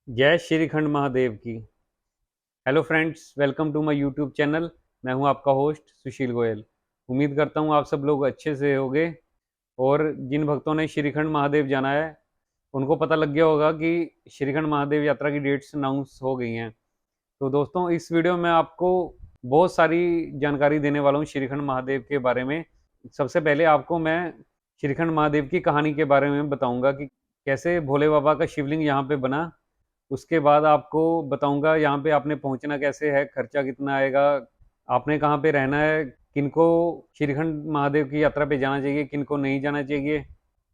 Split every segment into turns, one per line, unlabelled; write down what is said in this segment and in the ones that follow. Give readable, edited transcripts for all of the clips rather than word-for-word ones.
जय श्रीखंड महादेव की। Hello friends, welcome to my YouTube channel. मैं हूं आपका होस्ट सुशील गोयल। उम्मीद करता हूं आप सब लोग अच्छे से होंगे। और जिन भक्तों ने श्रीखंड महादेव जाना है उनको पता लग गया होगा कि श्रीखंड महादेव यात्रा की डेट्स अनाउंस हो गई हैं। तो दोस्तों, इस वीडियो में आपको बहुत सारी जानकारी देने वाला हूँ श्रीखंड महादेव के बारे में। सबसे पहले आपको मैं श्रीखंड महादेव की कहानी के बारे में बताऊंगा कि कैसे भोले बाबा का शिवलिंग यहाँ पे बना। उसके बाद आपको बताऊंगा यहाँ पे आपने पहुंचना कैसे है, खर्चा कितना आएगा, आपने कहाँ पे रहना है, किनको श्रीखंड महादेव की यात्रा पे जाना चाहिए, किनको नहीं जाना चाहिए,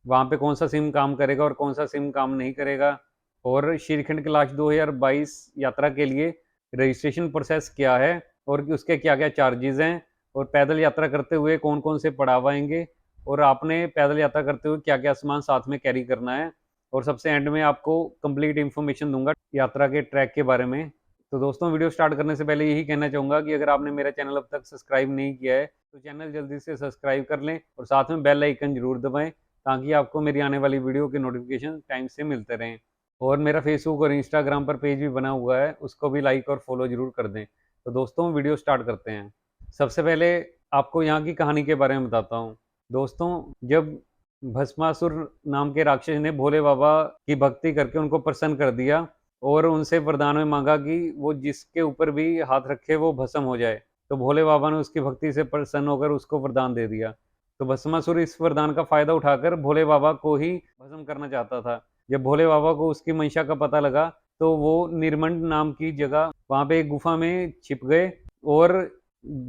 वहाँ पे कौन सा सिम काम करेगा और कौन सा सिम काम नहीं करेगा, और श्रीखंड कैलाश 2022 यात्रा के लिए रजिस्ट्रेशन प्रोसेस क्या है और उसके क्या क्या चार्जेस हैं, और पैदल यात्रा करते हुए कौन कौन से पड़ाव आएंगे, और आपने पैदल यात्रा करते हुए क्या क्या सामान साथ में कैरी करना है। और सबसे एंड में आपको कंप्लीट इन्फॉर्मेशन दूंगा यात्रा के ट्रैक के बारे में। तो दोस्तों, वीडियो स्टार्ट करने से पहले यही कहना चाहूँगा कि अगर आपने मेरा चैनल अब तक सब्सक्राइब नहीं किया है तो चैनल जल्दी से सब्सक्राइब कर लें और साथ में बेल आइकन जरूर दबाएं ताकि आपको मेरी आने वाली वीडियो के नोटिफिकेशन टाइम से मिलते रहें। और मेरा फेसबुक और इंस्टाग्राम पर पेज भी बना हुआ है, उसको भी लाइक और फॉलो जरूर कर दें। तो दोस्तों, वीडियो स्टार्ट करते हैं। सबसे पहले आपको यहाँ की कहानी के बारे में बताता हूँ। दोस्तों, जब भस्मासुर नाम के राक्षस ने भोले बाबा की भक्ति करके उनको प्रसन्न कर दिया और उनसे वरदान में मांगा कि वो जिसके ऊपर भी हाथ रखे वो भस्म हो जाए, तो भोले बाबा ने उसकी भक्ति से प्रसन्न होकर उसको वरदान दे दिया। तो भस्मासुर इस वरदान का फायदा उठाकर भोले बाबा को ही भस्म करना चाहता था। जब भोले बाबा को उसकी मंशा का पता लगा तो वो निर्मंड नाम की जगह वहां पे एक गुफा में छिप गए और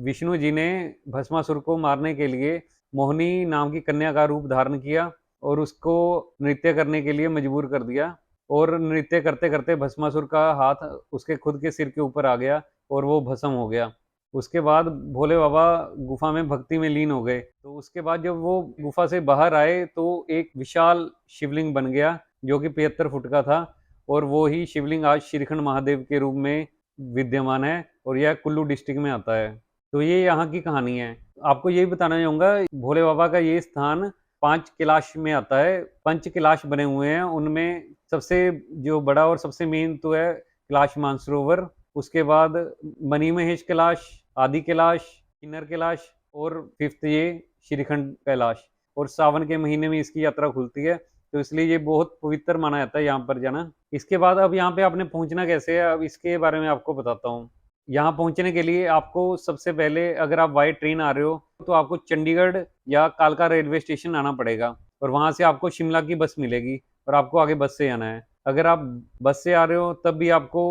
विष्णु जी ने भस्मासुर को मारने के लिए मोहिनी नाम की कन्या का रूप धारण किया और उसको नृत्य करने के लिए मजबूर कर दिया। और नृत्य करते करते भस्मासुर का हाथ उसके खुद के सिर के ऊपर आ गया और वो भस्म हो गया। उसके बाद भोले बाबा गुफा में भक्ति में लीन हो गए। तो उसके बाद जब वो गुफा से बाहर आए तो एक विशाल शिवलिंग बन गया जो कि 75 फुट का था। और वो ही शिवलिंग आज श्रीखंड महादेव के रूप में विद्यमान है और यह कुल्लू डिस्ट्रिक्ट में आता है। तो ये यहाँ की कहानी है। आपको यही बताना चाहूंगा, भोले बाबा का ये स्थान 5 कैलाश में आता है। 5 कैलाश बने हुए हैं, उनमें सबसे जो बड़ा और सबसे मेन तो है कैलाश मानसरोवर। उसके बाद मनी महेश कैलाश, आदि कैलाश, किन्नर कैलाश और फिफ्थ ये श्रीखंड कैलाश। और सावन के महीने में इसकी यात्रा खुलती है, तो इसलिए ये बहुत पवित्र माना जाता है यहाँ पर जाना। इसके बाद अब यहाँ पे आपने पहुंचना कैसे है, अब इसके बारे में आपको बताता हूँ। यहाँ पहुंचने के लिए आपको सबसे पहले, अगर आप बाई ट्रेन आ रहे हो तो आपको चंडीगढ़ या कालका रेलवे स्टेशन आना पड़ेगा और वहां से आपको शिमला की बस मिलेगी और आपको आगे बस से आना है। अगर आप बस से आ रहे हो तब भी आपको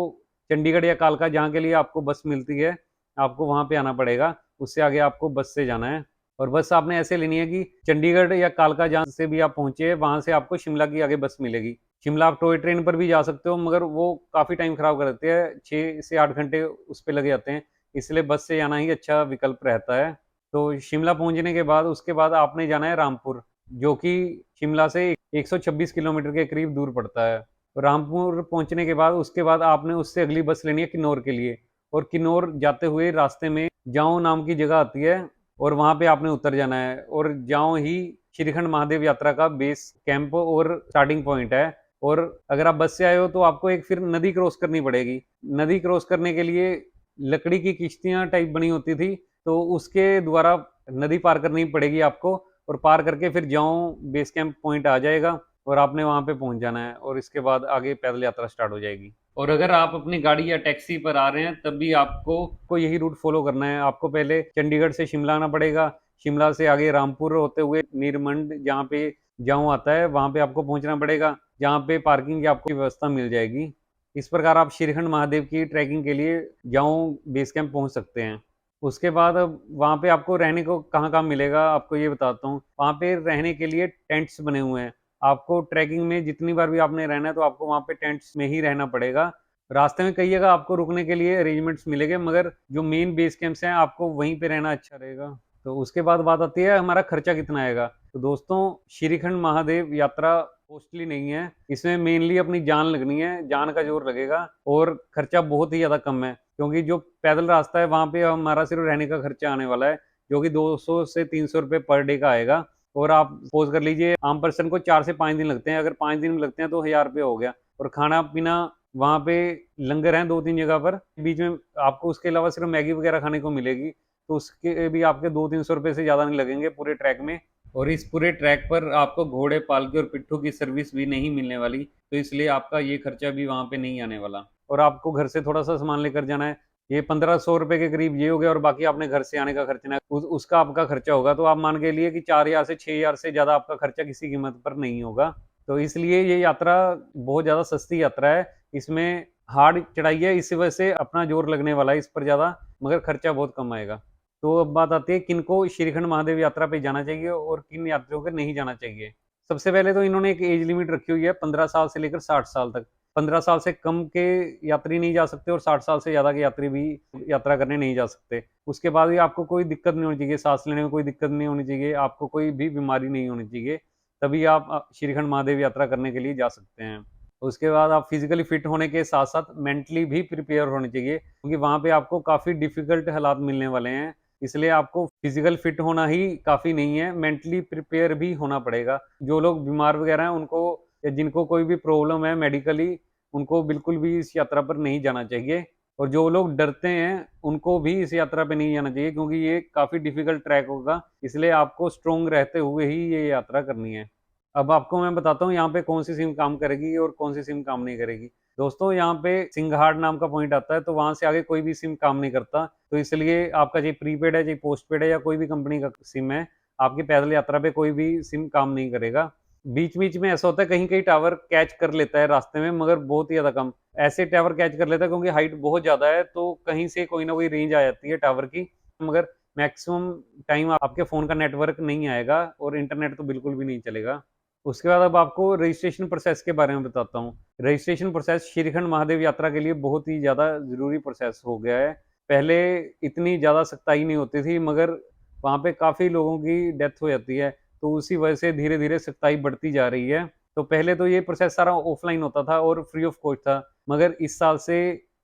चंडीगढ़ या कालका जहाँ के लिए आपको बस मिलती है आपको वहां पे आना पड़ेगा। उससे आगे आपको बस से जाना है और बस आपने ऐसे लेनी है कि चंडीगढ़ या कालका जहाँ से भी आप पहुंचे वहां से आपको शिमला की आगे बस मिलेगी। शिमला आप टॉय ट्रेन पर भी जा सकते हो, मगर वो काफ़ी टाइम खराब कर देते हैं, 6 से 8 घंटे उस पर लगे जाते हैं। इसलिए बस से जाना ही अच्छा विकल्प रहता है। तो शिमला पहुंचने के बाद उसके बाद आपने जाना है रामपुर, जो कि शिमला से 126 किलोमीटर के करीब दूर पड़ता है। रामपुर पहुंचने के बाद उसके बाद आपने उससे अगली बस लेनी है किन्नौर के लिए। और किन्नौर जाते हुए रास्ते में जाऊं नाम की जगह आती है और वहां पे आपने उतर जाना है। और जाऊं ही श्रीखंड महादेव यात्रा का बेस कैंप और स्टार्टिंग पॉइंट है। और अगर आप बस से आए हो तो आपको एक फिर नदी क्रॉस करनी पड़ेगी। नदी क्रॉस करने के लिए लकड़ी की किश्तियां टाइप बनी होती थी, तो उसके द्वारा नदी पार करनी पड़ेगी आपको। और पार करके फिर जाऊं बेस कैंप पॉइंट आ जाएगा और आपने वहां पे पहुंच जाना है और इसके बाद आगे पैदल यात्रा स्टार्ट हो जाएगी। और अगर आप अपनी गाड़ी या टैक्सी पर आ रहे हैं तब भी आपको यही रूट फॉलो करना है। आपको पहले चंडीगढ़ से शिमला आना पड़ेगा, शिमला से आगे रामपुर होते हुए नीरमंड जहाँ पे जाऊँ आता है वहां पे आपको पहुंचना पड़ेगा, जहाँ पे पार्किंग की आपको व्यवस्था मिल जाएगी। इस प्रकार आप श्रीखंड महादेव की ट्रैकिंग के लिए जाऊँ बेस कैंप पहुंच सकते हैं। उसके बाद अब वहाँ पे आपको रहने को कहाँ कहाँ मिलेगा आपको ये बताता हूँ। वहाँ पे रहने के लिए टेंट्स बने हुए हैं। आपको ट्रैकिंग में जितनी बार भी आपने रहना है तो आपको वहाँ पे टेंट्स में ही रहना पड़ेगा। रास्ते में कई जगह आपको रुकने के लिए अरेंजमेंट्स मिलेंगे, मगर जो मेन बेस कैंप्स हैं आपको वहीं पे रहना अच्छा रहेगा। तो उसके बाद बात आती है हमारा खर्चा कितना आएगा। तो दोस्तों, श्रीखंड महादेव यात्रा कॉस्टली नहीं है। इसमें मेनली अपनी जान लगनी है, जान का जोर लगेगा और खर्चा बहुत ही ज्यादा कम है, क्योंकि जो पैदल रास्ता है वहां पे हमारा सिर्फ रहने का खर्चा आने वाला है जो कि 200 से 300 रुपये पर डे का आएगा। और आप सपोज कर लीजिए आम पर्सन को 4 से 5 दिन लगते हैं, अगर 5 दिन लगते हैं तो 1000 रुपये हो गया। और खाना पीना वहाँ पे लंगर हैं 2-3 जगह पर, बीच में आपको उसके अलावा सिर्फ मैगी वगैरह खाने को मिलेगी, तो उसके भी आपके 200-300 रुपये से ज़्यादा नहीं लगेंगे पूरे ट्रैक में। और इस पूरे ट्रैक पर आपको घोड़े, पालकी और पिट्ठू की सर्विस भी नहीं मिलने वाली, तो इसलिए आपका ये खर्चा भी वहाँ पे नहीं आने वाला। और आपको घर से थोड़ा सा सामान लेकर जाना है, ये 1500 रुपये के करीब ये हो गया, और बाकी आपने घर से आने का खर्चा उसका आपका खर्चा होगा, तो आप मान के लिए कि 4000 से 6000 से ज़्यादा आपका खर्चा किसी कीमत पर नहीं होगा। तो इसलिए ये यात्रा बहुत ज़्यादा सस्ती यात्रा है, इसमें हार्ड चढ़ाई है, इसी वजह से अपना जोर लगने वाला है इस पर ज़्यादा, मगर खर्चा बहुत कम आएगा। तो अब बात आती है किनको श्रीखंड महादेव यात्रा पे जाना चाहिए और किन यात्रियों को नहीं जाना चाहिए। सबसे पहले तो इन्होंने एक एज लिमिट रखी हुई है 15 साल से लेकर 60 साल तक। 15 साल से कम के यात्री नहीं जा सकते और 60 साल से ज़्यादा के यात्री भी यात्रा करने नहीं जा सकते। उसके बाद भी आपको कोई दिक्कत नहीं होनी चाहिए, सांस लेने में कोई दिक्कत नहीं होनी चाहिए, आपको कोई भी बीमारी नहीं होनी चाहिए, तभी आप श्रीखंड महादेव यात्रा करने के लिए जा सकते हैं। उसके बाद आप फिजिकली फिट होने के साथ साथ मेंटली भी प्रिपेयर होने चाहिए, क्योंकि वहाँ पे आपको काफ़ी डिफिकल्ट हालात मिलने वाले हैं, इसलिए आपको फिजिकल फिट होना ही काफ़ी नहीं है, मेंटली प्रिपेयर भी होना पड़ेगा। जो लोग बीमार वगैरह हैं उनको, या जिनको कोई भी प्रॉब्लम है मेडिकली, उनको बिल्कुल भी इस यात्रा पर नहीं जाना चाहिए। और जो लोग डरते हैं उनको भी इस यात्रा पे नहीं जाना चाहिए, क्योंकि ये काफ़ी डिफिकल्ट ट्रैक होगा, इसलिए आपको स्ट्रोंग रहते हुए ही ये यात्रा करनी है। अब आपको मैं बताता हूँ यहाँ पे कौन सी सिम काम करेगी और कौन सी सिम काम नहीं करेगी। दोस्तों, यहाँ पे सिंघाड़ नाम का पॉइंट आता है, तो वहां से आगे कोई भी सिम काम नहीं करता, तो इसलिए आपका चाहे प्रीपेड है, चाहे पोस्टपेड है, या कोई भी कंपनी का सिम है, आपकी पैदल यात्रा पे कोई भी सिम काम नहीं करेगा। बीच बीच में ऐसा होता है कहीं कहीं टावर कैच कर लेता है रास्ते में, मगर बहुत ही ज्यादा कम ऐसे टावर कैच कर लेता है, क्योंकि हाइट बहुत ज्यादा है, तो कहीं से कोई ना कोई रेंज आ जाती है टावर की, मगर मैक्सिमम टाइम आपके फोन का नेटवर्क नहीं आएगा और इंटरनेट तो बिल्कुल भी नहीं चलेगा। उसके बाद अब आपको रजिस्ट्रेशन प्रोसेस के बारे में बताता हूँ। रजिस्ट्रेशन प्रोसेस श्रीखंड महादेव यात्रा के लिए बहुत ही ज़्यादा ज़रूरी प्रोसेस हो गया है। पहले इतनी ज़्यादा सख्ताई नहीं होती थी, मगर वहाँ पे काफ़ी लोगों की डेथ हो जाती है, तो उसी वजह से धीरे-धीरे सख्ताई बढ़ती जा रही है। तो पहले तो ये प्रोसेस सारा ऑफलाइन होता था और फ्री ऑफ कॉस्ट था, मगर इस साल से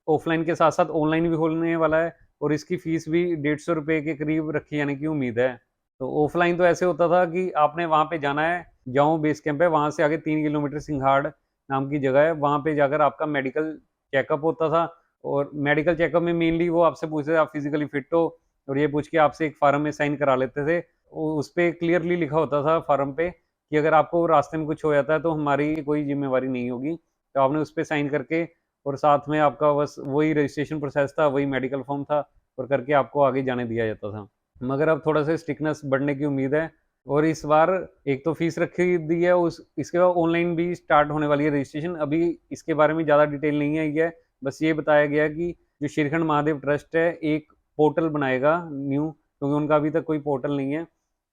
ऑफलाइन के साथ-साथ ऑनलाइन भी होने वाला है, और इसकी फीस भी 150 रुपए के करीब रखी जाने की उम्मीद है। तो ऑफलाइन तो ऐसे होता था कि आपने वहाँ पे जाना है, जाऊँ बेस कैंप है, वहाँ से आगे 3 किलोमीटर सिंघाड़ नाम की जगह है, वहाँ पे जाकर आपका मेडिकल चेकअप होता था, और मेडिकल चेकअप में मेनली वो आपसे पूछते थे आप फिजिकली फिट हो, और ये पूछ के आपसे एक फार्म में साइन करा लेते थे। उस पे क्लियरली लिखा होता था फार्म पे कि अगर आपको रास्ते में कुछ हो जाता है तो हमारी कोई जिम्मेवारी नहीं होगी, तो आपने उस पे साइन करके, और साथ में आपका बस वही रजिस्ट्रेशन प्रोसेस था, वही मेडिकल फॉर्म था, और करके आपको आगे जाने दिया जाता था। मगर अब थोड़ा सा स्ट्रिक्टनेस बढ़ने की उम्मीद है, और इस बार एक तो फीस रखी दी है, उस इसके बाद ऑनलाइन भी स्टार्ट होने वाली है रजिस्ट्रेशन। अभी इसके बारे में ज़्यादा डिटेल नहीं आई है, बस ये बताया गया कि जो श्रीखंड महादेव ट्रस्ट है एक पोर्टल बनाएगा न्यू, क्योंकि उनका अभी तक कोई पोर्टल नहीं है,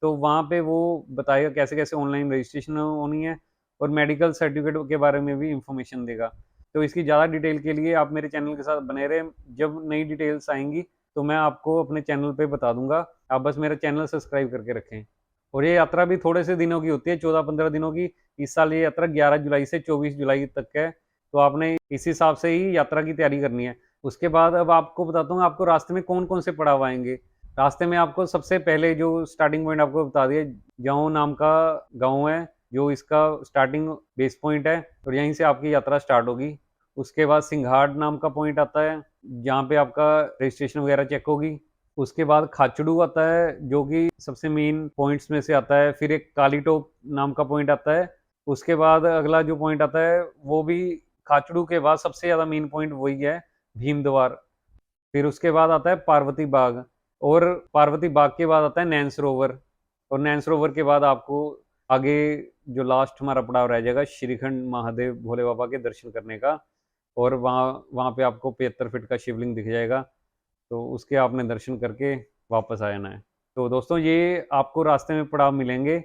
तो वहाँ पे वो बताएगा कैसे कैसे ऑनलाइन रजिस्ट्रेशन होनी है, और मेडिकल सर्टिफिकेट के बारे में भी इंफॉर्मेशन देगा। तो इसकी ज़्यादा डिटेल के लिए आप मेरे चैनल के साथ बने रहें, जब नई डिटेल्स आएंगी तो मैं आपको अपने चैनल पे बता दूंगा, आप बस मेरा चैनल सब्सक्राइब करके रखें। और ये यात्रा भी थोड़े से दिनों की होती है, 14-15 दिनों की। इस साल ये यात्रा 11 जुलाई से 24 जुलाई तक है, तो आपने इस हिसाब से ही यात्रा की तैयारी करनी है। उसके बाद अब आपको बताता हूँ आपको रास्ते में कौन कौन से पड़ाव आएंगे। रास्ते में आपको सबसे पहले जो स्टार्टिंग पॉइंट आपको बता दिया, जाऊँ नाम का गाँव है, जो इसका स्टार्टिंग बेस पॉइंट है, और यहीं से आपकी यात्रा स्टार्ट होगी। उसके बाद सिंघाड़ नाम का पॉइंट आता है, जहाँ पे आपका रजिस्ट्रेशन वगैरह चेक होगी। उसके बाद खाचड़ू आता है, जो कि सबसे मेन पॉइंट्स में से आता है। फिर एक काली टोप नाम का पॉइंट आता है। उसके बाद अगला जो पॉइंट आता है वो भी खाचड़ू के बाद सबसे ज़्यादा मेन पॉइंट वही है, भीम द्वार। फिर उसके बाद आता है पार्वती बाग, और पार्वती बाग के बाद आता है नैन सरोवर, और नैन सरोवर के बाद आपको आगे जो लास्ट हमारा पड़ाव रह जाएगा श्रीखंड महादेव भोले बाबा के दर्शन करने का, और वहाँ वहाँ पे आपको 75 फीट का शिवलिंग दिख जाएगा, तो उसके आपने दर्शन करके वापस आ जाना है। तो दोस्तों, ये आपको रास्ते में पड़ाव मिलेंगे,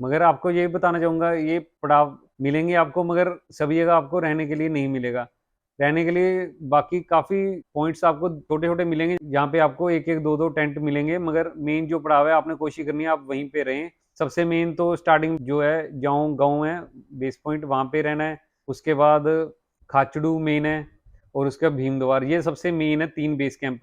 मगर आपको ये बताना चाहूँगा ये पड़ाव मिलेंगे आपको, मगर सभी जगह आपको रहने के लिए नहीं मिलेगा। रहने के लिए बाकी काफ़ी पॉइंट्स आपको छोटे-छोटे मिलेंगे, जहाँ पे आपको 1-1, 2-2 टेंट मिलेंगे, मगर मेन जो पड़ाव है आपने कोशिश करनी है आप वहीं पे रहें। सबसे मेन तो स्टार्टिंग जो है जाऊँ गाँव है, बेस पॉइंट वहाँ पे रहना है। उसके बाद खाचड़ू मेन है, और उसके बाद भीमद्वार, ये सबसे मेन है 3 बेस कैंप।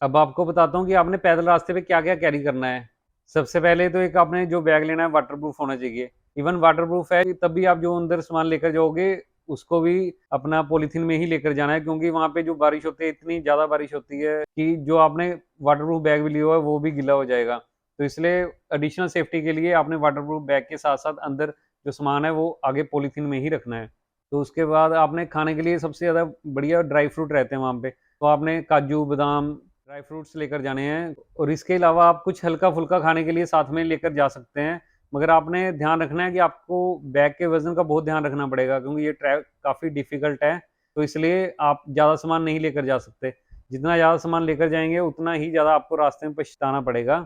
अब आपको बताता हूँ कि आपने पैदल रास्ते पे क्या-क्या कैरी करना है। सबसे पहले तो एक, आपने जो बैग लेना है वाटरप्रूफ होना चाहिए। इवन वाटरप्रूफ है तब भी आप जो अंदर सामान लेकर जाओगे उसको भी अपना पॉलीथीन में ही लेकर जाना है, क्योंकि वहाँ पे जो बारिश होती है, इतनी ज़्यादा बारिश होती है कि जो आपने वाटरप्रूफ बैग भी लिया हुआ है वो भी गीला हो जाएगा। तो इसलिए एडिशनल सेफ्टी के लिए आपने वाटरप्रूफ बैग के साथ-साथ अंदर जो सामान है वो आगे पॉलीथीन में ही रखना है। तो उसके बाद आपने खाने के लिए सबसे ज़्यादा बढ़िया ड्राई फ्रूट रहते हैं वहाँ पे, तो आपने काजू, बादाम, ड्राई फ्रूट्स लेकर जाने हैं, और इसके अलावा आप कुछ हल्का-फुल्का खाने के लिए साथ में लेकर जा सकते हैं। मगर आपने ध्यान रखना है कि आपको बैग के वज़न का बहुत ध्यान रखना पड़ेगा, क्योंकि ये ट्रैक काफ़ी डिफ़िकल्ट है, तो इसलिए आप ज़्यादा सामान नहीं लेकर जा सकते। जितना ज़्यादा सामान लेकर जाएँगे उतना ही ज़्यादा आपको रास्ते में पछताना पड़ेगा।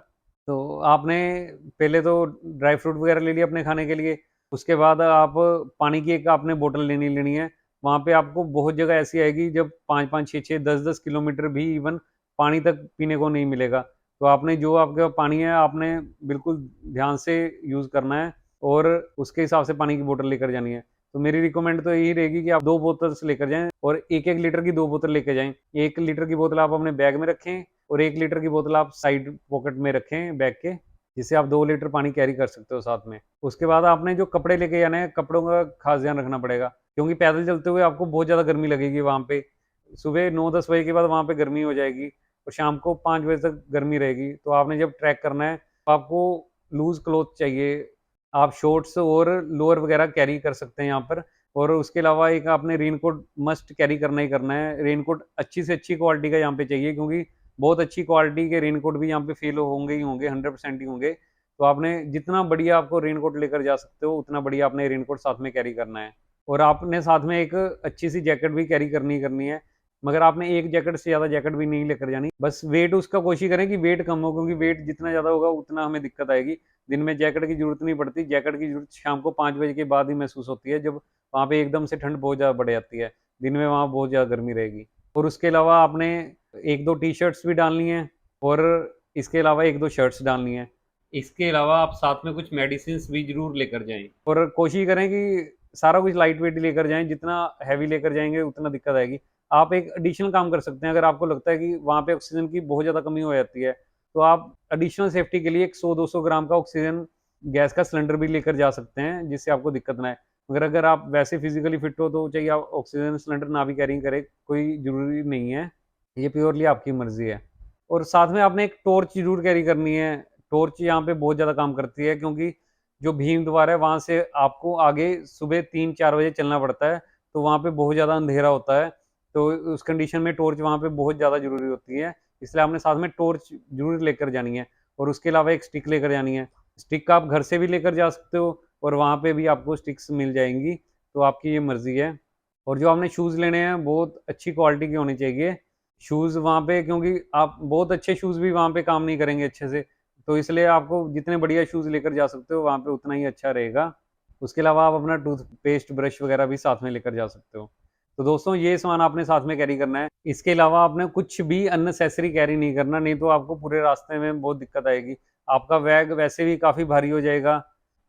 तो आपने पहले तो ड्राई फ्रूट वगैरह ले लिया अपने खाने के लिए, उसके बाद आप पानी की एक आपने बोतल लेनी है। वहाँ पे आपको बहुत जगह ऐसी आएगी जब 5-5, 6-6, 10-10 किलोमीटर भी इवन पानी तक पीने को नहीं मिलेगा। तो आपने जो आपके पास पानी है, आपने बिल्कुल ध्यान से यूज़ करना है और उसके हिसाब से पानी की बोतल लेकर जानी है। तो मेरी रिकमेंड तो यही रहेगी कि आप 2 बोतल्स लेकर जाएँ और 1-1 लीटर की 2 बोतल लेके जाएँ। 1 लीटर की बोतल आप अपने बैग में रखें और 1 लीटर की बोतल आप साइड पॉकेट में रखें बैग के, जिससे आप 2 लीटर पानी कैरी कर सकते हो साथ में। उसके बाद आपने जो कपड़े लेके जाने हैं, कपड़ों का खास ध्यान रखना पड़ेगा, क्योंकि पैदल चलते हुए आपको बहुत ज़्यादा गर्मी लगेगी वहाँ पे। सुबह 9-10 बजे के बाद वहाँ पे गर्मी हो जाएगी और शाम को 5 बजे तक गर्मी रहेगी। तो आपने जब ट्रैक करना है, तो आपको लूज़ क्लॉथ चाहिए। आप शॉर्ट्स और लोअर वगैरह कैरी कर सकते हैं यहाँ पर, और उसके अलावा एक आपने रेनकोट मस्ट कैरी करना ही करना है। रेनकोट अच्छी से अच्छी क्वालिटी का यहाँ पे चाहिए, क्योंकि बहुत अच्छी क्वालिटी के रेनकोट भी यहाँ पे फेल होंगे ही होंगे, 100% ही होंगे। तो आपने जितना बढ़िया आपको रेनकोट लेकर जा सकते हो, उतना बढ़िया आपने रेनकोट साथ में कैरी करना है। और आपने साथ में एक अच्छी सी जैकेट भी कैरी करनी ही करनी है, मगर आपने एक जैकेट से ज़्यादा जैकेट भी नहीं लेकर जानी। बस वेट उसका कोशिश करें कि वेट कम हो, क्योंकि वेट जितना ज़्यादा होगा उतना हमें दिक्कत आएगी। दिन में जैकेट की ज़रूरत नहीं पड़ती, जैकेट की ज़रूरत शाम को 5 बजे के बाद ही महसूस होती है, जब वहाँ पे एकदम से ठंड बहुत ज़्यादा बढ़ जाती है। दिन में वहाँ बहुत ज़्यादा गर्मी रहेगी। और उसके अलावा आपने 1-2 टी-शर्ट्स भी डालनी है और इसके अलावा 1-2 शर्ट्स डालनी है। इसके अलावा आप साथ में कुछ मेडिसिन्स भी ज़रूर लेकर जाएँ, और कोशिश करें कि सारा कुछ लाइट वेट ही लेकर जाएँ, जितना हैवी लेकर जाएँगे उतना दिक्कत आएगी। आप एक एडिशनल काम कर सकते हैं, अगर आपको लगता है कि वहाँ पे ऑक्सीजन की बहुत ज़्यादा कमी हो जाती है, तो आप एडिशनल सेफ्टी के लिए एक 100-200 ग्राम का ऑक्सीजन गैस का सिलेंडर भी लेकर जा सकते हैं, जिससे आपको दिक्कत ना आए। मगर अगर आप वैसे फिज़िकली फिट हो, तो चाहिए आप ऑक्सीजन सिलेंडर ना भी कैरी करें, कोई ज़रूरी नहीं है। ये प्योरली आपकी मर्ज़ी है। और साथ में आपने एक टॉर्च ज़रूर कैरी करनी है। टॉर्च यहाँ पे बहुत ज़्यादा काम करती है, क्योंकि जो भीम द्वार है वहाँ से आपको आगे सुबह 3-4 बजे चलना पड़ता है, तो वहाँ पे बहुत ज़्यादा अंधेरा होता है। तो उस कंडीशन में टॉर्च वहाँ पे बहुत ज़्यादा ज़रूरी होती है, इसलिए आपने साथ में टॉर्च ज़रूर लेकर जानी है, और उसके अलावा एक स्टिक लेकर जानी है। स्टिक आप घर से भी लेकर जा सकते हो और वहाँ पे भी आपको स्टिक्स मिल जाएँगी, तो आपकी ये मर्ज़ी है। और जो आपने शूज़ लेने हैं, बहुत अच्छी क्वालिटी के होने चाहिए शूज़ वहाँ पे, क्योंकि आप बहुत अच्छे शूज़ भी वहाँ पे काम नहीं करेंगे अच्छे से। तो इसलिए आपको जितने बढ़िया शूज़ लेकर जा सकते हो, वहाँ पे उतना ही अच्छा रहेगा। उसके अलावा आप अपना टूथपेस्ट, ब्रश वगैरह भी साथ में लेकर जा सकते हो। तो दोस्तों, ये सामान आपने साथ में कैरी करना है। इसके अलावा आपने कुछ भी अननेसेसरी कैरी नहीं करना, नहीं तो आपको पूरे रास्ते में बहुत दिक्कत आएगी। आपका बैग वैसे भी काफ़ी भारी हो जाएगा।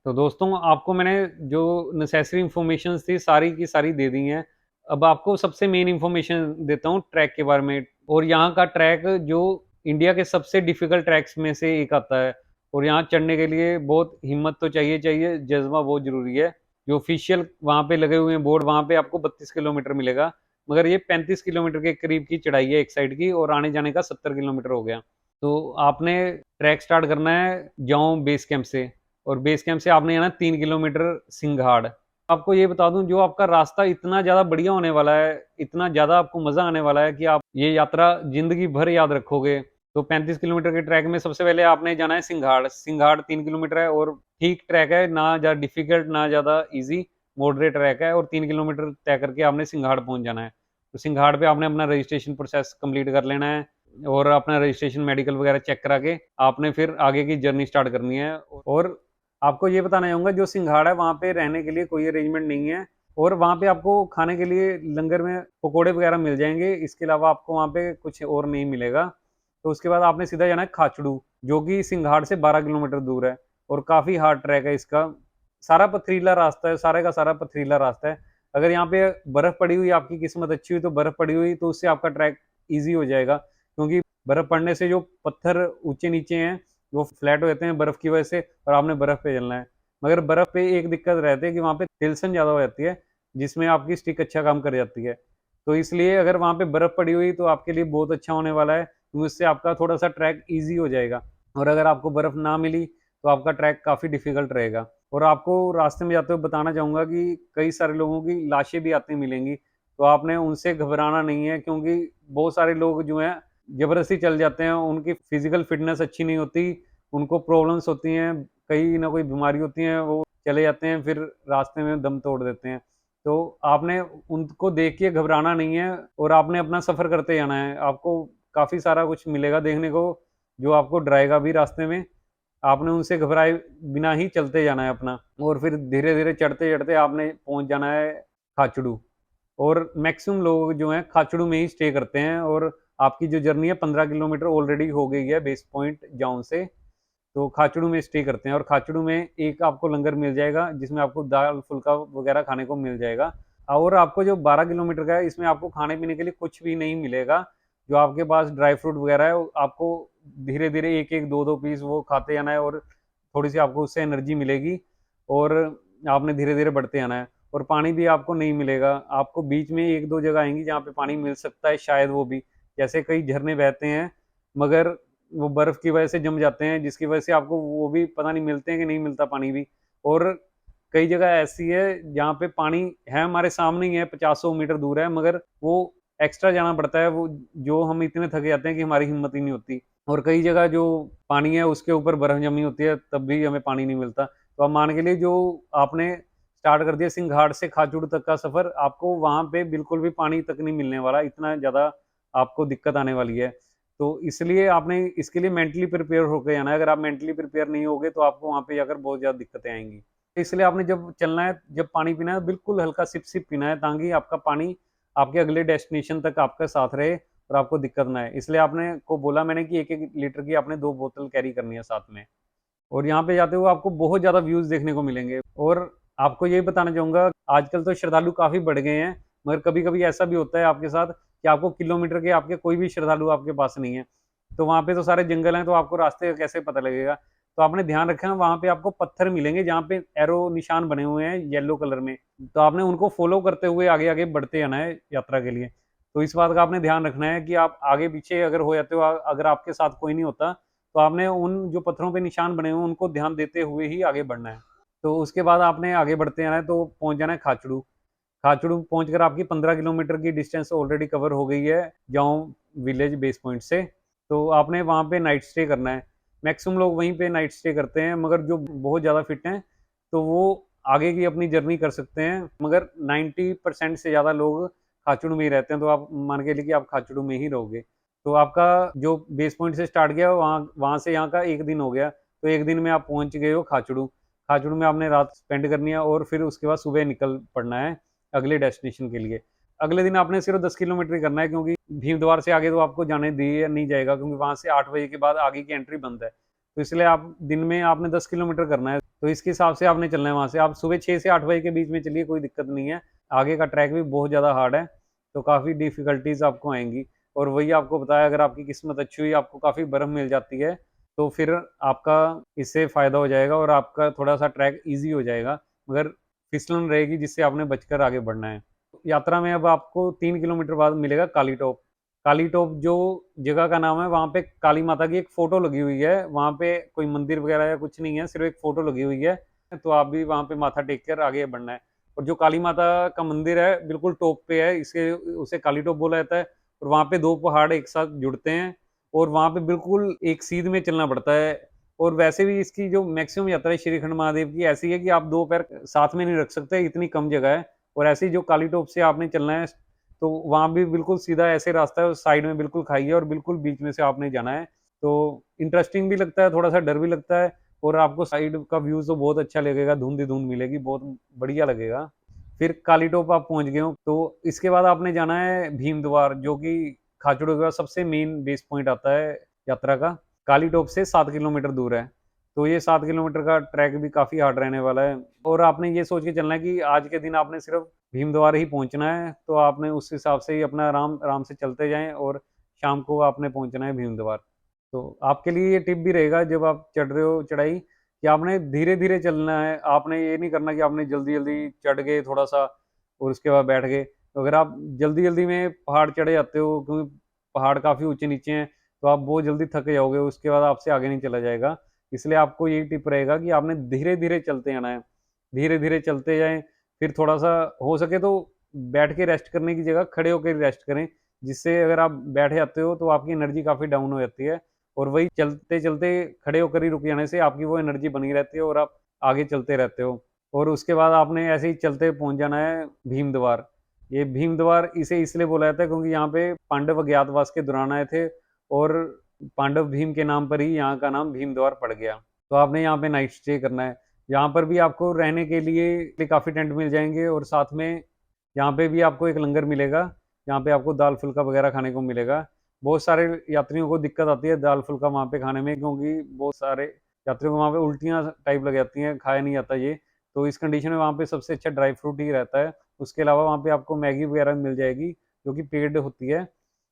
तो दोस्तों, आपको मैंने जो नेसेसरी इन्फॉर्मेशंस थी, सारी की सारी दे दी हैं। अब आपको सबसे मेन इन्फॉर्मेशन देता हूँ ट्रैक के बारे में। और यहाँ का ट्रैक जो इंडिया के सबसे डिफ़िकल्ट ट्रैक्स में से एक आता है, और यहाँ चढ़ने के लिए बहुत हिम्मत तो चाहिए, जज़्बा बहुत ज़रूरी है। जो ऑफ़िशियल वहाँ पे लगे हुए हैं बोर्ड, वहाँ पे आपको 32 किलोमीटर मिलेगा, मगर ये 35 किलोमीटर के करीब की चढ़ाई है एक साइड की, और आने-जाने का 70 किलोमीटर हो गया। तो आपने ट्रैक स्टार्ट करना है जाऊँ बेस कैंप से, और बेस कैंप से आपने जाना है 3 किलोमीटर सिंघाड़। आपको ये बता दूँ, जो आपका रास्ता इतना ज़्यादा बढ़िया होने वाला है, इतना ज़्यादा आपको मज़ा आने वाला है कि आप ये यात्रा ज़िंदगी भर याद रखोगे। तो 35 किलोमीटर के ट्रैक में सबसे पहले आपने जाना है सिंघाड़। सिंघाड़ 3 किलोमीटर है और ठीक ट्रैक है, ना ज़्यादा डिफ़िकल्ट ना ज़्यादा ईज़ी, मॉडरेट ट्रैक है, और 3 किलोमीटर तय करके आपने सिंघाड़ पहुँच जाना है। तो सिंघाड़ पे आपने अपना रजिस्ट्रेशन प्रोसेस कंप्लीट कर लेना है, और अपना रजिस्ट्रेशन मेडिकल वगैरह चेक करा के आपने फिर आगे की जर्नी स्टार्ट करनी है। और आपको ये बताना चाहूँगा, जो सिंघाड़ा है वहाँ पे रहने के लिए कोई अरेंजमेंट नहीं है, और वहाँ पे आपको खाने के लिए लंगर में पकोड़े वगैरह मिल जाएँगे, इसके अलावा आपको वहाँ पे कुछ और नहीं मिलेगा। तो उसके बाद आपने सीधा जाना है खाचड़ू, जो कि सिंघाड़ से 12 किलोमीटर दूर है, और काफ़ी हार्ड ट्रैक है इसका। सारा पथरीला रास्ता है, सारे का सारा पथरीला रास्ता है। अगर यहाँ पे बर्फ़ पड़ी हुई, आपकी किस्मत अच्छी हुई तो बर्फ़ पड़ी हुई, तो उससे आपका ट्रैक ईज़ी हो जाएगा, क्योंकि बर्फ़ पड़ने से जो पत्थर ऊँचे-नीचे हैं, वो फ्लैट हो जाते हैं बर्फ़ की वजह से, और आपने बर्फ़ पे चलना है। मगर बर्फ़ पे एक दिक्कत रहती है कि वहाँ पे तिलसन ज़्यादा हो जाती है, जिसमें आपकी स्टिक अच्छा काम कर जाती है। तो इसलिए अगर वहाँ पे बर्फ़ पड़ी हुई तो आपके लिए बहुत अच्छा होने वाला है, क्योंकि उससे आपका थोड़ा-सा ट्रैक ईज़ी हो जाएगा। और अगर आपको बर्फ़ ना मिली तो आपका ट्रैक काफ़ी डिफ़िकल्ट रहेगा। और आपको रास्ते में जाते हुए बताना चाहूँगा कि कई सारे लोगों की लाशें भी आती मिलेंगी, तो आपने उनसे घबराना नहीं है, क्योंकि बहुत सारे लोग जो हैं ज़बरदस्ती चल जाते हैं, उनकी फ़िज़िकल फ़िटनेस अच्छी नहीं होती, उनको प्रॉब्लम्स होती हैं, कई ना कोई बीमारी होती है, वो चले जाते हैं, फिर रास्ते में दम तोड़ देते हैं। तो आपने उनको देख के घबराना नहीं है और आपने अपना सफ़र करते जाना है। आपको काफ़ी सारा कुछ मिलेगा देखने को, जो आपको डराएगा भी रास्ते में। आपने उनसे घबराए बिना ही चलते जाना है अपना, और फिर धीरे-धीरे चढ़ते-चढ़ते आपने पहुँच जाना है खाचड़ू। और मैक्सिमम लोग जो हैं खाचड़ू में ही स्टे करते हैं, और आपकी जो जर्नी है 15 किलोमीटर ऑलरेडी हो गई है बेस पॉइंट जाउन से। तो खाचड़ू में स्टे करते हैं, और खाचड़ू में एक आपको लंगर मिल जाएगा जिसमें आपको दाल फुल्का वगैरह खाने को मिल जाएगा। और आपको जो 12 किलोमीटर का है इसमें आपको खाने पीने के लिए कुछ भी नहीं मिलेगा। जो आपके पास ड्राई फ्रूट वगैरह है, वो आपको धीरे धीरे एक एक दो दो पीस वो खाते जाना है, और थोड़ी सी आपको उससे एनर्जी मिलेगी, और आपने धीरे धीरे बढ़ते आना है। और पानी भी आपको नहीं मिलेगा, आपको बीच में एक दो जगह आएंगी जहाँ पे पानी मिल सकता है शायद, वो भी जैसे कई झरने बहते हैं, मगर वो बर्फ की वजह से जम जाते हैं, जिसकी वजह से आपको वो भी पता नहीं मिलते हैं कि नहीं मिलता पानी भी। और कई जगह ऐसी है जहाँ पे पानी है हमारे सामने ही है, 50-100 मीटर दूर है, मगर वो एक्स्ट्रा जाना पड़ता है, वो जो हम इतने थक जाते हैं कि हमारी हिम्मत ही नहीं होती। और कई जगह जो पानी है उसके ऊपर बर्फ जमी होती है, तब भी हमें पानी नहीं मिलता। तो आप मान के लिए जो आपने स्टार्ट कर दिया सिंघाड़ से खाचूड़ तक का सफर, आपको वहां पे बिल्कुल भी पानी तक नहीं मिलने वाला, इतना ज्यादा आपको दिक्कत आने वाली है। तो इसलिए आपने इसके लिए मेंटली प्रिपेयर होकर जाना है। अगर आप मेंटली प्रिपेयर नहीं होगे तो आपको वहाँ पे जाकर बहुत ज़्यादा दिक्कतें आएँगी। इसलिए आपने जब चलना है, जब पानी पीना है, बिल्कुल हल्का सिप-सिप पीना है, ताकि आपका पानी आपके अगले डेस्टिनेशन तक आपके साथ रहे और आपको दिक्कत ना आए। इसलिए आपने को बोला मैंने कि 1-1 लीटर की आपने 2 बोतल कैरी करनी है साथ में। और यहाँ पे जाते हुए आपको बहुत ज़्यादा व्यूज़ देखने को मिलेंगे। और आपको यही बताना चाहूँगा, आजकल तो श्रद्धालु काफ़ी बढ़ गए हैं, मगर कभी-कभी ऐसा भी होता है आपके साथ कि आपको किलोमीटर के आपके कोई भी श्रद्धालु आपके पास नहीं है। तो वहाँ पे तो सारे जंगल हैं, तो आपको रास्ते का कैसे पता लगेगा? तो आपने ध्यान रखना, वहाँ पे आपको पत्थर मिलेंगे जहाँ पे एरो निशान बने हुए हैं येलो कलर में। तो आपने उनको फ़ॉलो करते हुए आगे-आगे बढ़ते आना है यात्रा के लिए। तो इस बात का आपने ध्यान रखना है कि आप आगे-पीछे अगर हो जाते हो, अगर आपके साथ कोई नहीं होता, तो आपने उन जो पत्थरों पे निशान बने हुए हैं उनको ध्यान देते हुए ही आगे बढ़ना है। तो उसके बाद आपने आगे बढ़ते जाना है, तो पहुँच जाना है खाचड़ू। खाचड़ू पहुँचकर आपकी 15 किलोमीटर की डिस्टेंस ऑलरेडी कवर हो गई है जाऊँ विलेज बेस पॉइंट से। तो आपने वहाँ पे नाइट स्टे करना है। मैक्सिमम लोग वहीं पे नाइट स्टे करते हैं, मगर जो बहुत ज़्यादा फिट हैं, तो वो आगे की अपनी जर्नी कर सकते हैं। मगर 90% से ज़्यादा लोग खाचड़ू में ही रहते हैं, तो आप मान के चलिए कि आप खाचड़ू में ही रहोगे। तो आपका जो बेस पॉइंट से स्टार्ट किया, वहाँ वहाँ से यहाँ का 1 दिन हो गया। तो 1 दिन में आप पहुँच गए हो खाचड़ू। खाचड़ू में आपने रात स्पेंड करनी है, और फिर उसके बाद सुबह निकल पड़ना है अगले डेस्टिनेशन के लिए। अगले दिन आपने सिर्फ़ 10 किलोमीटर ही करना है, क्योंकि भीमद्वार से आगे तो आपको जाने दिया नहीं जाएगा, क्योंकि वहाँ से 8 बजे के बाद आगे की एंट्री बंद है। तो इसलिए आप दिन में आपने 10 किलोमीटर करना है। तो इसके हिसाब से आपने चलना है वहाँ से। आप सुबह 6 से 8 बजे के बीच में चलिए, कोई दिक्कत नहीं है। आगे का ट्रैक भी बहुत ज़्यादा हार्ड है, तो काफ़ी डिफ़िकल्टीज़ आपको आएँगी। और वही आपको बताया, अगर आपकी किस्मत अच्छी हुई, आपको काफ़ी बर्फ़ मिल जाती है, तो फिर आपका इससे फ़ायदा हो जाएगा और आपका थोड़ा-सा ट्रैक ईज़ी हो जाएगा। मगर फिसलन रहेगी, जिससे आपने बचकर आगे बढ़ना है। यात्रा में अब आपको 3 किलोमीटर बाद मिलेगा काली टॉप। काली टॉप जो जगह का नाम है, वहाँ पे काली माता की एक फ़ोटो लगी हुई है। वहाँ पे कोई मंदिर वगैरह या कुछ नहीं है, सिर्फ़ एक फ़ोटो लगी हुई है। तो आप भी वहाँ पे माथा टेक कर आगे बढ़ना है। और जो काली माता का मंदिर है, बिल्कुल टॉप पे है, इसलिए उसे काली टॉप बोला जाता है। और वहाँ पे 2 पहाड़ एक साथ जुड़ते हैं, और वहाँ पे बिल्कुल एक सीध में चलना पड़ता है। और वैसे भी इसकी जो मैक्सिमम यात्रा है श्रीखंड महादेव की, ऐसी है कि आप 2 पैर साथ में नहीं रख सकते, इतनी कम जगह है। और ऐसे ही जो काली टॉप से आपने चलना है, तो वहाँ भी बिल्कुल सीधा ऐसे रास्ता है, और साइड में बिल्कुल खाई है, और बिल्कुल बीच में से आपने जाना है। तो इंटरेस्टिंग भी लगता है, थोड़ा-सा डर भी लगता है, और आपको साइड का व्यू तो बहुत अच्छा लगेगा, धुंध ही धुंध मिलेगी, बहुत बढ़िया लगेगा। फिर काली टोप आप पहुँच गए हो, तो इसके बाद आपने जाना है भीमद्वार, जो कि खाचड़ू के बाद सबसे मेन बेस पॉइंट आता है यात्रा का। काली टोप से 7 किलोमीटर दूर है। तो ये 7 किलोमीटर का ट्रैक भी काफ़ी हार्ड रहने वाला है, और आपने ये सोच के चलना है कि आज के दिन आपने सिर्फ़ भीमद्वार ही पहुँचना है, तो आपने उस हिसाब से ही अपना आराम आराम से चलते जाएँ, और शाम को आपने पहुँचना है भीमद्वार। तो आपके लिए ये टिप भी रहेगा, जब आप चढ़ रहे हो चढ़ाई, कि आपने धीरे-धीरे चलना है। आपने ये नहीं करना कि आपने जल्दी-जल्दी चढ़ गए थोड़ा-सा, और उसके बाद बैठ गए। तो अगर आप जल्दी जल्दी में पहाड़ चढ़े जाते हो, क्योंकि पहाड़ काफ़ी ऊंचे नीचे हैं, तो आप बहुत जल्दी थक जाओगे, उसके बाद आपसे आगे नहीं चला जाएगा। इसलिए आपको यही टिप रहेगा कि आपने धीरे धीरे चलते जाना है, धीरे धीरे चलते जाएं। फिर थोड़ा सा हो सके तो बैठ के रेस्ट करने की जगह खड़े होकर रेस्ट करें, जिससे अगर आप बैठ जाते हो तो आपकी एनर्जी काफ़ी डाउन हो जाती है, और वही चलते चलते खड़े होकर ही रुक जाने से आपकी वो एनर्जी बनी रहती है और आप आगे चलते रहते हो। और उसके बाद आपने ऐसे ही चलते पहुंच जाना है भीम द्वार। ये भीम द्वार इसे इसलिए बोला जाता है क्योंकि यहाँ पे पांडव अज्ञातवास के दौरान आए थे, और पांडव भीम के नाम पर ही यहाँ का नाम भीम द्वार पड़ गया। तो आपने यहाँ पे नाइट स्टे करना है। यहाँ पर भी आपको रहने के लिए काफ़ी टेंट मिल जाएंगे, और साथ में यहाँ पे भी आपको एक लंगर मिलेगा। यहाँ पे आपको दाल फुल्का वगैरह खाने को मिलेगा। बहुत सारे यात्रियों को दिक्कत आती है दाल फुल्का वहाँ पे खाने में, क्योंकि बहुत सारे यात्रियों को वहाँ पे उल्टियाँ टाइप लग जाती हैं, खाया नहीं जाता ये। तो इस कंडीशन में वहाँ पे सबसे अच्छा ड्राई फ्रूट ही रहता है। उसके अलावा वहाँ पे आपको मैगी वगैरह मिल जाएगी, जो कि पेड होती है,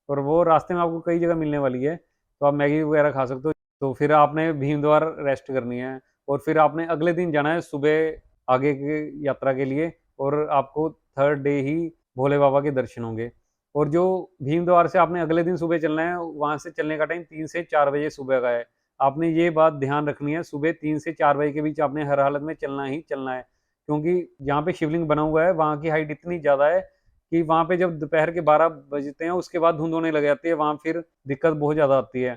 और वो रास्ते में आपको कई जगह मिलने वाली है, तो आप मैगी वगैरह खा सकते हो। तो फिर आपने भीमद्वार रेस्ट करनी है, और फिर आपने अगले दिन जाना है सुबह आगे की यात्रा के लिए, और आपको थर्ड डे ही भोले बाबा के दर्शन होंगे। और जो भीमद्वार से आपने अगले दिन सुबह चलना है, वहाँ से चलने का टाइम 3 से 4 बजे सुबह का है। आपने ये बात ध्यान रखनी है, सुबह 3 से 4 बजे के बीच आपने हर हालत में चलना ही चलना है, क्योंकि जहाँ पे शिवलिंग बना हुआ है वहाँ की हाइट इतनी ज़्यादा है कि वहाँ पे जब दोपहर के 12 बजते हैं उसके बाद धुंध होने लग जाती है, वहाँ फिर दिक्कत बहुत ज़्यादा आती है।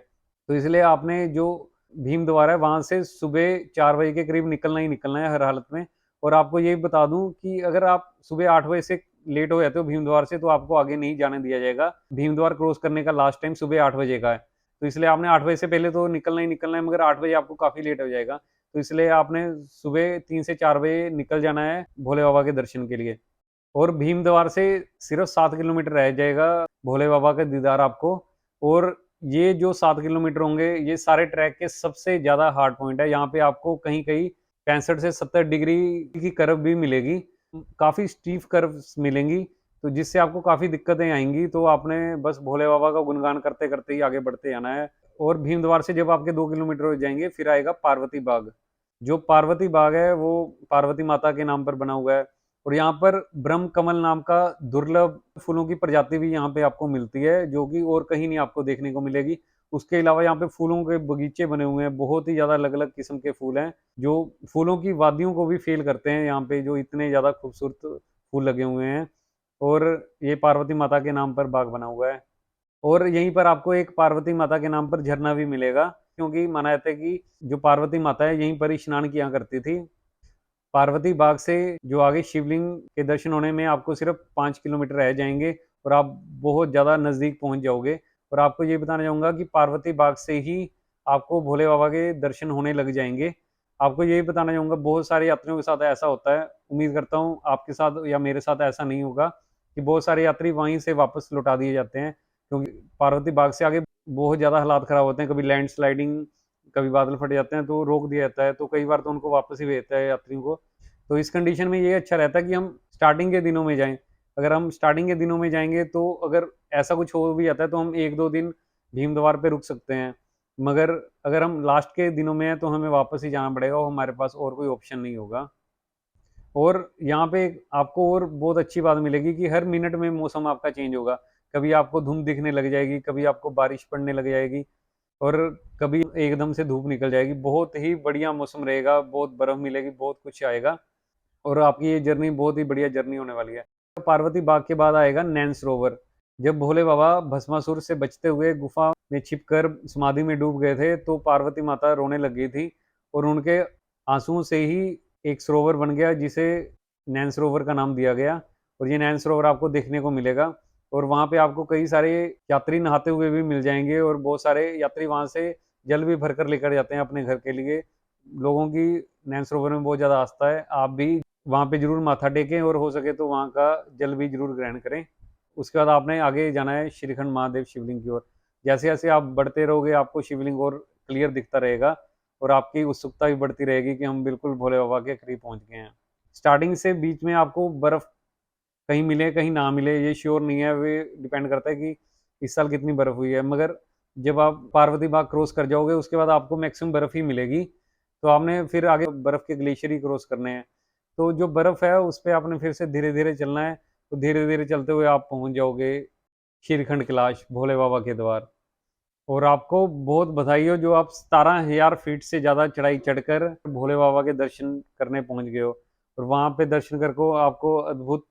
तो इसलिए आपने जो भीम द्वार है वहाँ से सुबह 4 बजे के करीब निकलना ही निकलना है हर हालत में। और आपको ये बता दूं कि अगर आप सुबह 8 बजे से लेट हो जाते हो भीम द्वार से, तो आपको आगे नहीं जाने दिया जाएगा। भीम द्वार क्रॉस करने का लास्ट टाइम सुबह 8 बजे का है, तो इसलिए आपने 8 बजे से पहले तो निकलना ही निकलना है, मगर 8 बजे आपको काफ़ी लेट हो जाएगा। तो इसलिए आपने सुबह 3 से 4 बजे निकल जाना है भोले बाबा के दर्शन के लिए। और भीम द्वार से सिर्फ 7 किलोमीटर रह जाएगा भोले बाबा का दीदार आपको। और ये जो 7 किलोमीटर होंगे ये सारे ट्रैक के सबसे ज़्यादा हार्ड पॉइंट है। यहाँ पे आपको कहीं कहीं 65 से 70 डिग्री की कर्व भी मिलेगी, काफ़ी स्टीफ कर्व्स मिलेंगी, तो जिससे आपको काफ़ी दिक्कतें आएंगी। तो आपने बस भोले बाबा का गुणगान करते करते ही आगे बढ़ते जाना है। और भीम द्वार से जब आपके 2 किलोमीटर हो जाएंगे फिर आएगा पार्वती बाग। जो पार्वती बाग है वो पार्वती माता के नाम पर बना हुआ है, और यहाँ पर ब्रह्म कमल नाम का दुर्लभ फूलों की प्रजाति भी यहाँ पे आपको मिलती है, जो कि और कहीं नहीं आपको देखने को मिलेगी। उसके अलावा यहाँ पे फूलों के बगीचे बने हुए हैं, बहुत ही ज़्यादा अलग अलग किस्म के फूल हैं, जो फूलों की वादियों को भी फेल करते हैं यहाँ पे, जो इतने ज़्यादा खूबसूरत फूल लगे हुए हैं। और ये पार्वती माता के नाम पर बाग बना हुआ है। और यहीं पर आपको एक पार्वती माता के नाम पर झरना भी मिलेगा, क्योंकि माना जाता है कि जो पार्वती माता है यहीं पर ही स्नान किया करती थी। पार्वती बाग से जो आगे शिवलिंग के दर्शन होने में आपको सिर्फ 5 किलोमीटर रह जाएंगे, और आप बहुत ज़्यादा नज़दीक पहुंच जाओगे। और आपको ये बताना चाहूँगा कि पार्वती बाग से ही आपको भोले बाबा के दर्शन होने लग जाएंगे। आपको ये बताना चाहूँगा, बहुत सारे यात्रियों के साथ ऐसा होता है, उम्मीद करता हूँ आपके साथ या मेरे साथ ऐसा नहीं होगा, कि बहुत सारे यात्री वहीं से वापस लौटा दिए जाते हैं, क्योंकि पार्वती बाग से आगे बहुत ज़्यादा हालात ख़राब होते हैं, कभी लैंड स्लाइडिंग, कभी बादल फट जाते हैं, तो रोक दिया जाता है, तो कई बार तो उनको वापस ही भेजता है यात्रियों को। तो इस कंडीशन में ये अच्छा रहता है कि हम स्टार्टिंग के दिनों में जाएं। अगर हम स्टार्टिंग के दिनों में जाएंगे तो अगर ऐसा कुछ हो भी जाता है तो हम 1-2 दिन भीम द्वार पे रुक सकते हैं, मगर अगर हम लास्ट के दिनों में हैं तो हमें वापस ही जाना पड़ेगा, और हमारे पास और कोई ऑप्शन नहीं होगा। और यहाँ पे आपको और बहुत अच्छी बात मिलेगी कि हर मिनट में मौसम आपका चेंज होगा। कभी आपको धुंध दिखने लग जाएगी, कभी आपको बारिश पड़ने लग जाएगी, और कभी एकदम से धूप निकल जाएगी। बहुत ही बढ़िया मौसम रहेगा, बहुत बर्फ मिलेगी, बहुत कुछ आएगा, और आपकी ये जर्नी बहुत ही बढ़िया जर्नी होने वाली है। पार्वती बाग के बाद आएगा नैन सरोवर। जब भोले बाबा भस्मासुर से बचते हुए गुफा में छिपकर समाधि में डूब गए थे, तो पार्वती माता रोने लग गई थी, और उनके आंसुओं से ही एक सरोवर बन गया, जिसे नैन सरोवर का नाम दिया गया। और ये नैन सरोवर आपको देखने को मिलेगा, और वहाँ पे आपको कई सारे यात्री नहाते हुए भी मिल जाएंगे, और बहुत सारे यात्री वहाँ से जल भी भरकर लेकर जाते हैं अपने घर के लिए। लोगों की नैन सरोवर में बहुत ज़्यादा आस्था है, आप भी वहाँ पे जरूर माथा टेकें, और हो सके तो वहाँ का जल भी जरूर ग्रहण करें। उसके बाद आपने आगे जाना है श्रीखंड महादेव शिवलिंग की ओर। जैसे जैसे आप बढ़ते रहोगे आपको शिवलिंग और क्लियर दिखता रहेगा, और आपकी उत्सुकता भी बढ़ती रहेगी कि हम बिल्कुल भोले बाबा के करीब पहुंच गए हैं। स्टार्टिंग से बीच में आपको बर्फ कहीं मिले कहीं ना मिले, ये श्योर नहीं है, वे डिपेंड करता है कि इस साल कितनी बर्फ हुई है। मगर जब आप पार्वती बाग क्रॉस कर जाओगे उसके बाद आपको मैक्सिमम बर्फ ही मिलेगी, तो आपने फिर आगे बर्फ के ग्लेशियर ही क्रॉस करने हैं। तो जो बर्फ़ है उस पे आपने फिर से धीरे-धीरे चलना है, तो धीरे-धीरे चलते हुए आप पहुँच जाओगे श्रीखंड कैलाश, भोले बाबा के द्वार। और आपको बहुत बधाई हो जो आप 17,000 फीट से ज़्यादा चढ़ाई चढ़कर भोले बाबा के दर्शन करने पहुँच गए हो। और वहाँ पे दर्शन करके आपको अद्भुत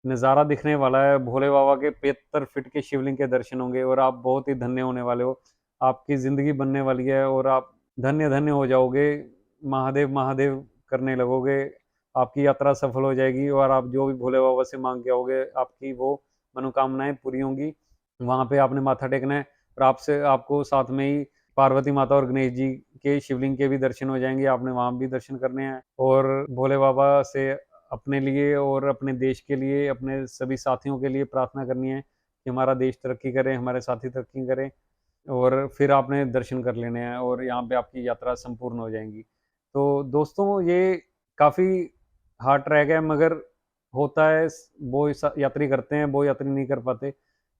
नज़ारा दिखने वाला है। भोले बाबा के 75 फीट के शिवलिंग के दर्शन होंगे और आप बहुत ही धन्य होने वाले हो। आपकी ज़िंदगी बनने वाली है और आप धन्य-धन्य हो जाओगे। महादेव, महादेव करने लगोगे। आपकी यात्रा सफल हो जाएगी और आप जो भी भोले बाबा से माँग के आओगे, आपकी वो मनोकामनाएँ पूरी होंगी। वहाँ पे आपने माथा टेकना है और आपसे आपको साथ में ही पार्वती माता और गणेश जी के शिवलिंग के भी दर्शन हो जाएँगे। आपने वहाँ भी दर्शन करने हैं और भोले बाबा से अपने लिए और अपने देश के लिए, अपने सभी साथियों के लिए प्रार्थना करनी है कि हमारा देश तरक्की करे, हमारे साथी तरक्की करें और फिर आपने दर्शन कर लेने हैं और यहाँ पे आपकी यात्रा संपूर्ण हो जाएँगी। तो दोस्तों ये काफ़ी हार्ड ट्रैक है मगर होता है वो यात्री करते हैं, वो यात्री नहीं कर पाते।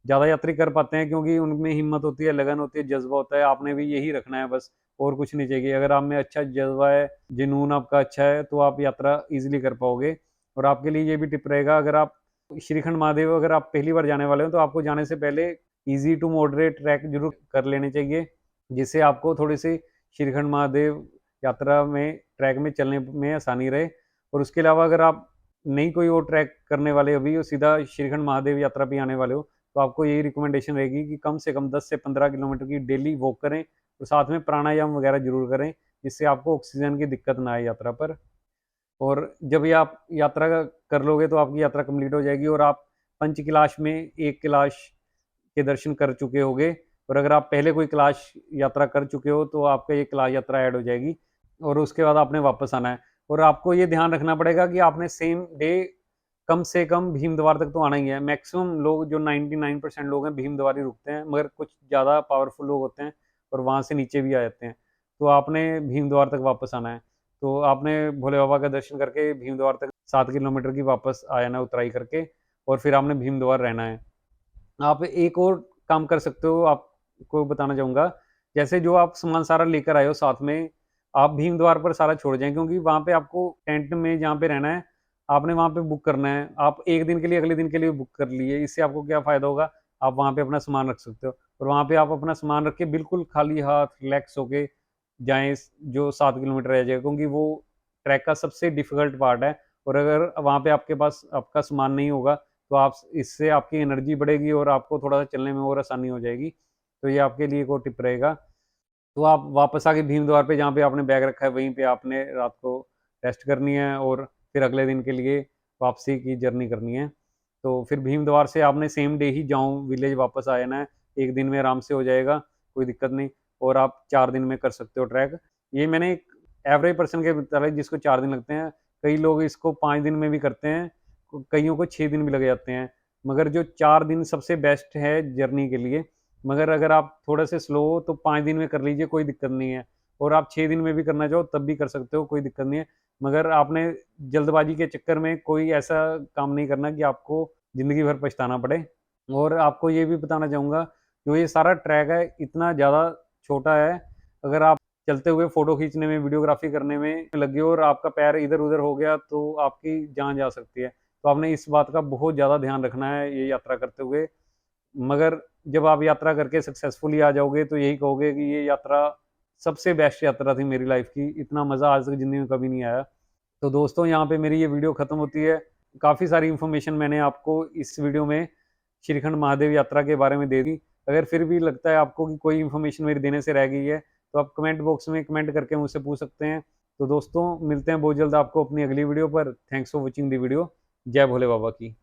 ज़्यादा यात्री कर पाते हैं क्योंकि उनमें हिम्मत होती है, लगन होती है, जज़्बा होता है। आपने भी यही रखना है बस और कुछ नहीं चाहिए। अगर आप में अच्छा जज़्बा है, जुनून आपका अच्छा है तो आप यात्रा ईज़िली कर पाओगे। और आपके लिए ये भी टिप रहेगा अगर आप श्रीखंड महादेव अगर आप पहली बार जाने वाले हो तो आपको जाने से पहले ईज़ी टू मॉडरेट ट्रैक ज़रूर कर लेने चाहिए, जिससे आपको थोड़ी-सी श्रीखंड महादेव यात्रा में ट्रैक में चलने में आसानी रहे। और उसके अलावा अगर आप नहीं कोई और ट्रैक करने वाले अभी और सीधा श्रीखंड महादेव यात्रा पे आने वाले हो, तो आपको यही रिकमेंडेशन रहेगी कि कम से कम 10 से 15 किलोमीटर की डेली वॉक करें और साथ में प्राणायाम वगैरह ज़रूर करें, जिससे आपको ऑक्सीजन की दिक्कत ना आए यात्रा पर। और जब ये आप यात्रा कर लोगे तो आपकी यात्रा कंप्लीट हो जाएगी और आप पंच कैलाश में एक कैलाश के दर्शन कर चुके होगे। और अगर आप पहले कोई कैलाश यात्रा कर चुके हो तो आपका ये कैलाश यात्रा ऐड हो जाएगी और उसके बाद आपने वापस आना है। और आपको ये ध्यान रखना पड़ेगा कि आपने सेम डे कम से कम भीमद्वार तक तो आना ही है। मैक्सिमम लोग जो 99% लोग हैं भीमद्वार ही रुकते हैं, मगर कुछ ज़्यादा पावरफुल लोग होते हैं और वहाँ से नीचे भी आ जाते हैं। तो आपने भीमद्वार तक वापस आना है। तो आपने भोले बाबा का दर्शन करके भीमद्वार तक 7 किलोमीटर की वापस आ जाना उतराई करके और फिर आपने भीमद्वार रहना है। आप एक और काम कर सकते हो, आपको बताना चाहूँगा। जैसे जो आप सामान सारा लेकर आए हो साथ में, आप भीम द्वार पर सारा छोड़ जाएँ क्योंकि वहाँ पे आपको टेंट में जहाँ पे रहना है, आपने वहाँ पे बुक करना है। आप 1 दिन के लिए अगले दिन के लिए बुक कर लिए, इससे आपको क्या फ़ायदा होगा, आप वहाँ पे अपना सामान रख सकते हो और वहाँ पे आप अपना सामान रख के बिल्कुल खाली हाथ रिलैक्स होके जाएँ, जो 7 किलोमीटर रह जाएगा क्योंकि वो ट्रैक का सबसे डिफ़िकल्ट पार्ट है। और अगर वहाँ पे आपके पास आपका सामान नहीं होगा तो आप इससे आपकी एनर्जी बढ़ेगी और आपको थोड़ा-सा चलने में और आसानी हो जाएगी। तो ये आपके लिए एक और टिप रहेगा। तो आप वापस आके भीम द्वार पे जहाँ पे आपने बैग रखा है वहीं पे आपने रात को रेस्ट करनी है और फिर अगले दिन के लिए वापसी की जर्नी करनी है। तो फिर भीम द्वार से आपने सेम डे ही जाऊँ विलेज वापस आ जाना है। 1 दिन में आराम से हो जाएगा, कोई दिक्कत नहीं और आप 4 दिन में कर सकते हो ट्रैक। ये मैंने एक एवरेज पर्सन के बताया जिसको 4 दिन लगते हैं। कई लोग इसको 5 दिन में भी करते हैं, कइयों को 6 दिन भी लग जाते हैं। मगर जो 4 दिन सबसे बेस्ट है जर्नी के लिए। मगर अगर आप थोड़े से स्लो हो तो 5 दिन में कर लीजिए, कोई दिक्कत नहीं है और आप 6 दिन में भी करना चाहो तब भी कर सकते हो, कोई दिक्कत नहीं है। मगर आपने जल्दबाजी के चक्कर में कोई ऐसा काम नहीं करना कि आपको ज़िंदगी भर पछताना पड़े। और आपको ये भी बताना चाहूँगा, जो ये सारा ट्रैक है इतना ज़्यादा छोटा है, अगर आप चलते हुए फ़ोटो खींचने में, वीडियोग्राफ़ी करने में लगे हो और आपका पैर इधर-उधर हो गया तो आपकी जान जा सकती है। तो आपने इस बात का बहुत ज़्यादा ध्यान रखना है ये यात्रा करते हुए। मगर जब आप यात्रा करके सक्सेसफुली आ जाओगे तो यही कहोगे कि ये यात्रा सबसे बेस्ट यात्रा थी मेरी लाइफ़ की, इतना मज़ा आज तक ज़िंदगी में कभी नहीं आया। तो दोस्तों यहाँ पे मेरी ये वीडियो ख़त्म होती है। काफ़ी सारी इन्फॉर्मेशन मैंने आपको इस वीडियो में श्रीखंड महादेव यात्रा के बारे में दे दी। अगर फिर भी लगता है आपको कि कोई इन्फॉर्मेशन मेरी देने से रह गई है, तो आप कमेंट बॉक्स में कमेंट करके मुझसे पूछ सकते हैं। तो दोस्तों मिलते हैं बहुत जल्द आपको अपनी अगली वीडियो पर। Thanks for watching the video. जय भोले बाबा की।